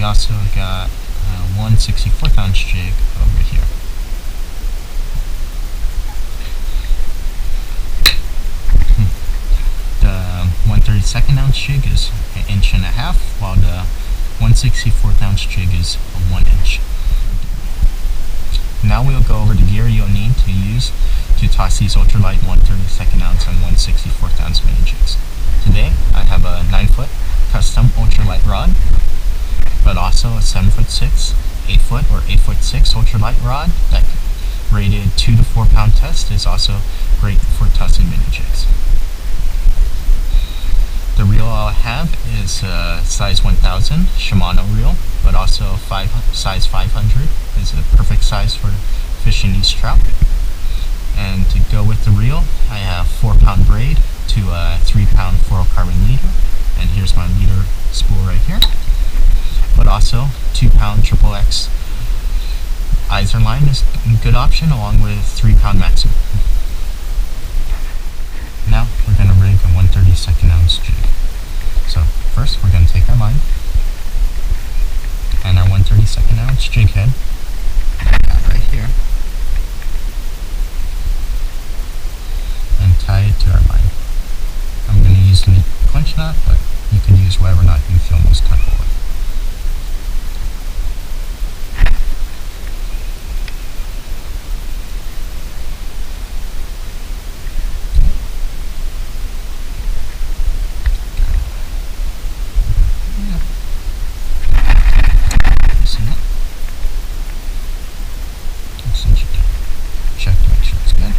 we also got one 1/64 ounce jig over here. The 1/32 ounce jig is 1.5 inches, while the 1/64 ounce jig is 1 inch. Now we'll go over the gear you'll need to use to toss these ultralight 1/32 ounce and 1/64 ounce mini jigs. Today I have a 9-foot custom ultralight rod, but also a 7'6", 8-foot or 8'6" ultralight rod that rated 2 to 4 pound test is also great for tossing mini jigs. The reel I'll have is a size 1000 Shimano reel, but also size 500 is a perfect size for fishing these trout. And to go with the reel, I have 4-pound braid to a 3-pound fluorocarbon leader, and here's my leader spool right here. But also 2-pound XXX Iser line is a good option, along with 3-pound maximum. Now we're going to rig a 1/32 ounce jig. So first we're going to take our line and our 1/32 ounce jig head, right here, and tie it to our line. I'm going to use the clinch knot, but you can use whatever knot you feel most comfortable with. Check to make sure it's good,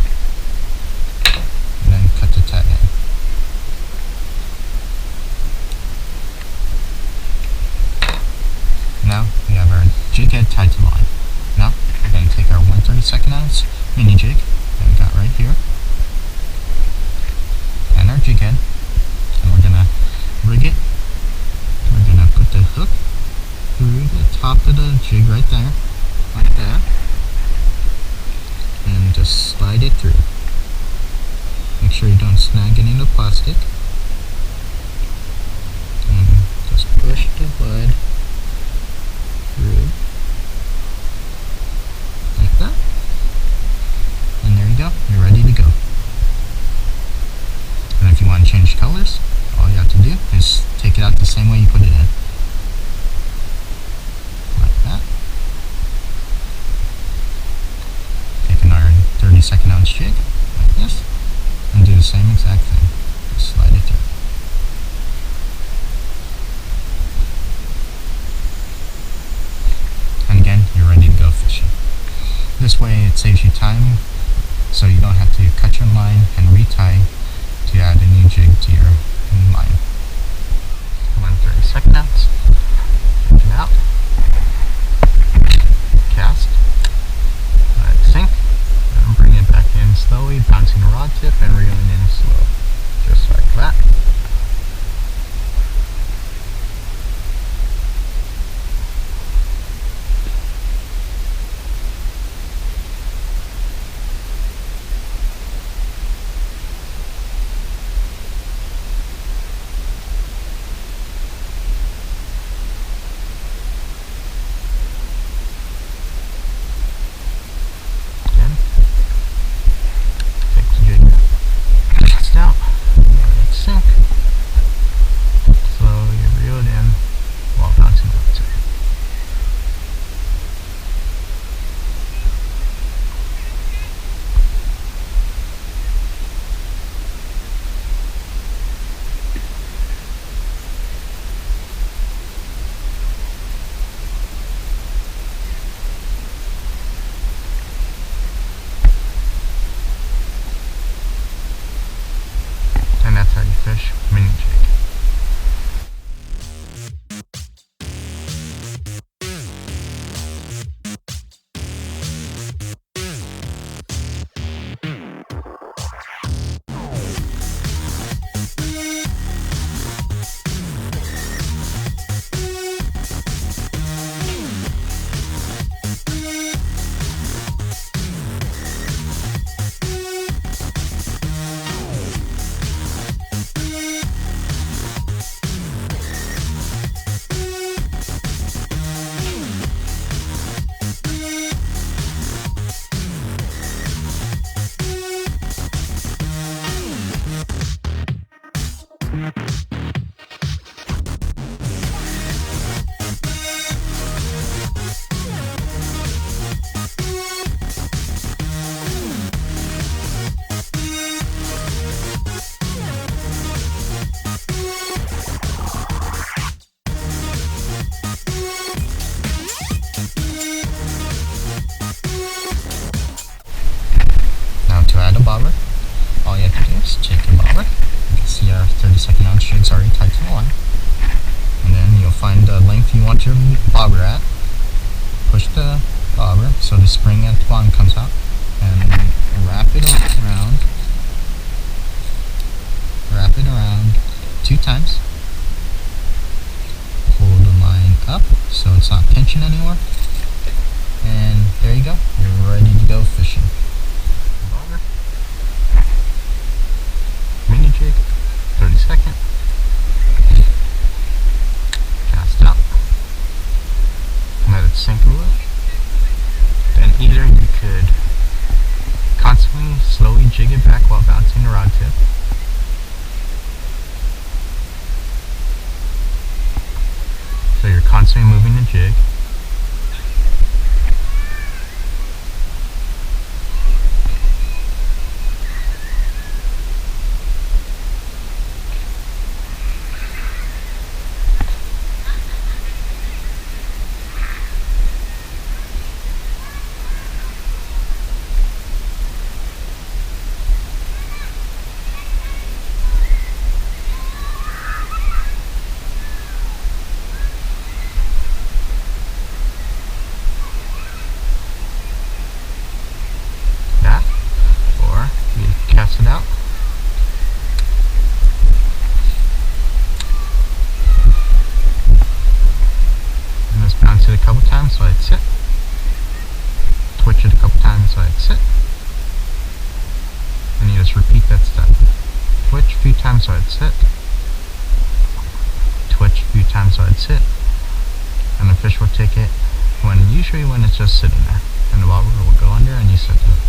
and then cut the tag in. Now we have our jig head tied to the line. Now we're going to take our 1/32 ounce mini jig that we got right here, and our jig head, and we're going to rig it. We're going to put the hook through the top of the jig right there, like that, and just slide it through. Make sure you don't snag any of the plastic, and just push the bud through like that, and there you go, you're ready to go. And if you want to change colors, all you have to do is take it out the same way you put it in, like that. Take another 1/32 ounce jig like this and do the same exact thing. Just slide it through. And again, you're ready to go fishing. This way it saves you time, so you don't have to cut your line and retie to add a new jig to your line. 1/32 ounce, change it out, cast, let it sink, and bring it back in slowly, bouncing the rod tip and reeling in slow, just like that. Again, take the jig to the line. And then you'll find the length you want your bobber at. Push the bobber so the spring at the bottom comes out. And wrap it around. Wrap it around 2 times. Pull the line up so it's not pinching anymore. And there you go. You're ready to go fishing. Bobber. Mini jig. 30-second. Cast out. Let it sink a little. Then either you could constantly slowly jig it back while bouncing the rod tip. So you're constantly moving the jig. It out. And just bounce it a couple times so I'd sit. Twitch it a couple times so I'd sit. And you just repeat that step. Twitch a few times so I'd sit. Twitch a few times so I'd sit. And the fish will take it usually when it's just sitting there. And the bobber will go under and you set the hook.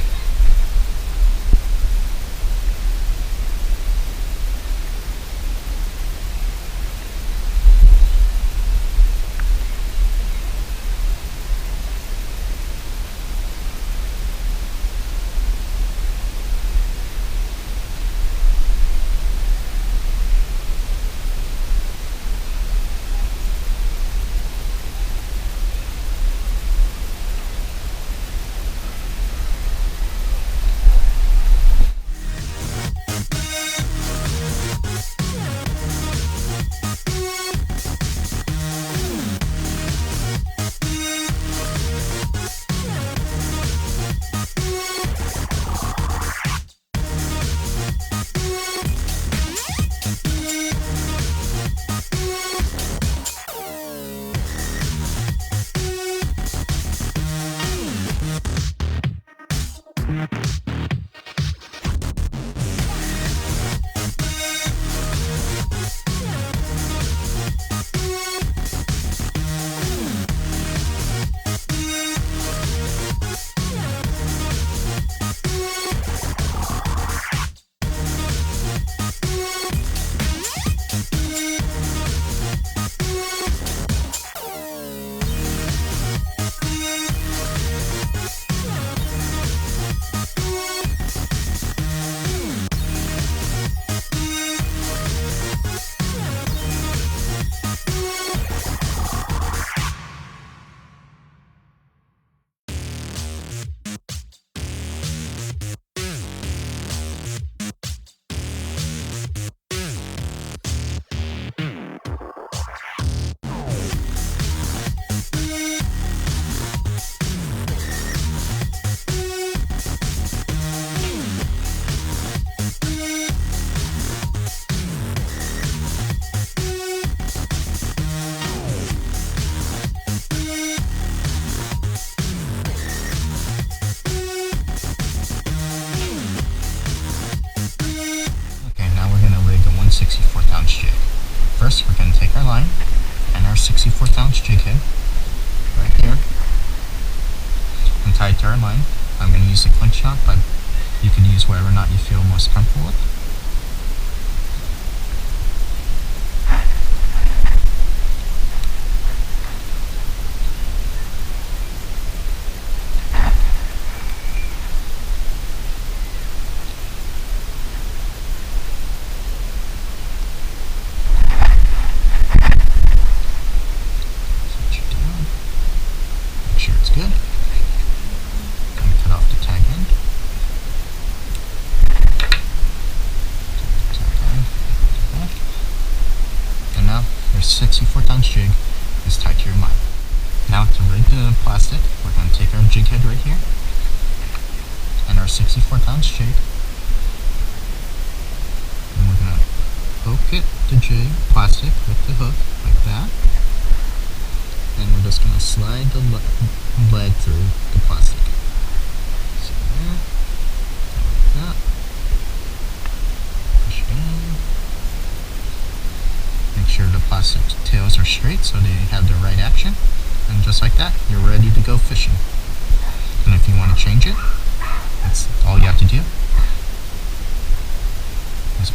First, we're going to take our line and our 64th ounce jig head right here and tie it to our line. I'm going to use a clinch knot, but you can use whatever knot you feel most comfortable with. Good. Gonna cut off the tag end. plastic, we're going to take our jig head right here and our 64-ounce jig, and we're going to poke the jig plastic with the hook like that, and we're just going to slide the lead through the plastic. So there, like that. Push it in. Make sure the plastic tails are straight so they have the right action, and just like that, you're ready to go fishing. And if you want to change it, that's all you have to do. Just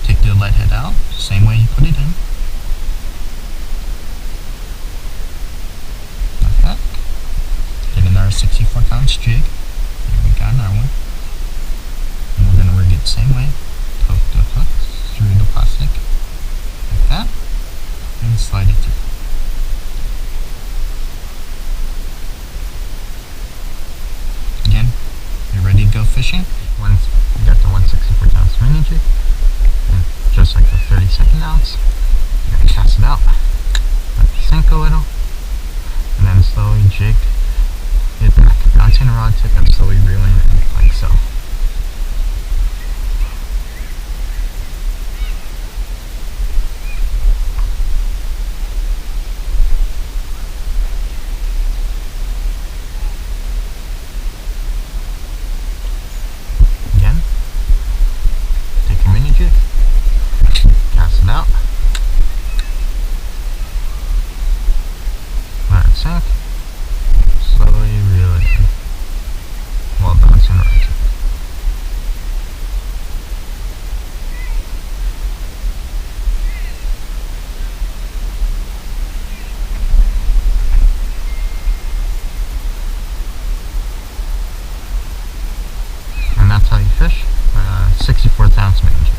take the lead head out, same way you put it in. Like that. Get another 64-ounce jig. Here we got another one. And we're going to rig it the same way. Poke the hook through the plastic. Like that. And slide it through. Again, you're ready to go fishing. Once you got the 164-ounce mini jig, and just like the 32nd ounce, you're going to cast it out. Let it sink a little, and then slowly jig it back. Bouncing the rod tip and slowly reeling it like so. Cast it out. Let it sink. Slowly reel it in while bouncing right. And that's how you fish 64-ounce mini jig.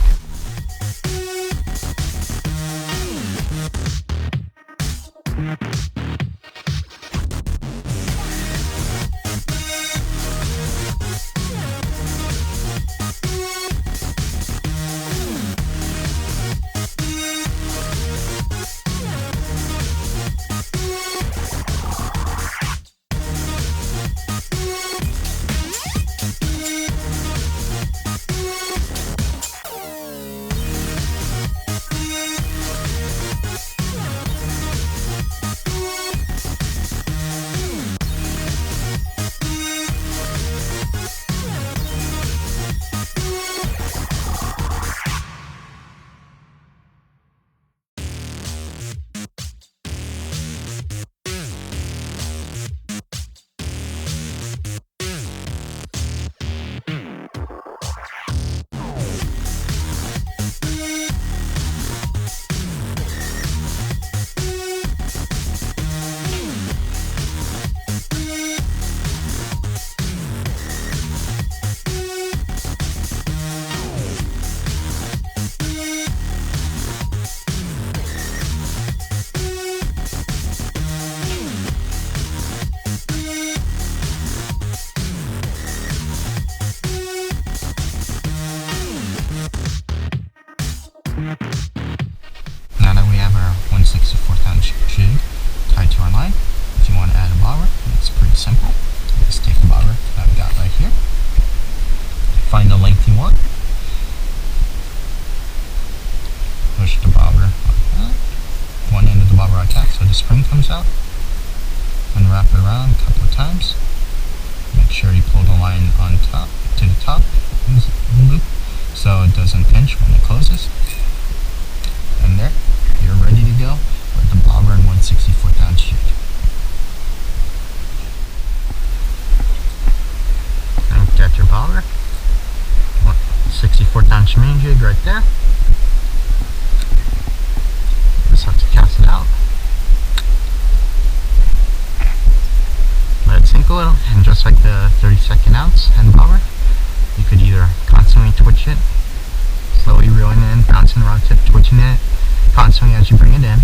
Now that we have our 164-ounce jig tied to our line, if you want to add a bobber, it's pretty simple. Just take the bobber that we got right here, find the length you want, push the bobber like that, one end of the bobber like that so the spring comes out, and wrap it around a couple of times. Make sure you pull the line on top to the top loop so it doesn't pinch when it closes. And there, you're ready to go with the bobber and 164-ounce jig. And get your bobber, 64-ounce mini jig right there. Just have to cast it out. Let it sink a little, and just like the 32nd ounce and bobber, you could either constantly twitch it, slowly reeling it in, bouncing the rod tip, twitching it constantly as you bring it in.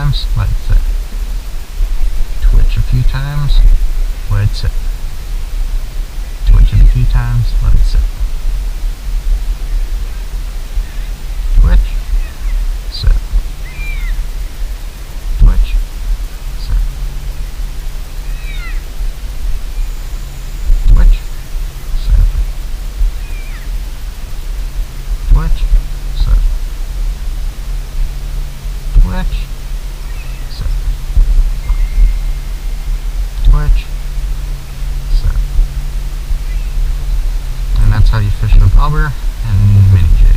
times, let it sit. Twitch a few times, let it sit. Twitch it a few times, let it sit. Twitch, sit. Twitch, sit. Twitch, sit. Twitch, sit. Twitch, sit. Twitch, sit. And that's how you fish with bobber and mini jig.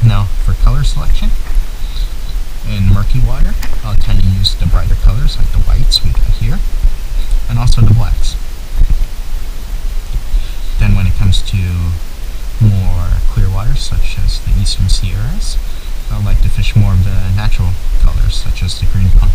Now for color selection, in murky water I'll tend to use the brighter colors like the whites we got here, and also the blacks. Then when it comes to more clear waters such as the Eastern Sierras, I like to fish more of the natural colors such as the green pond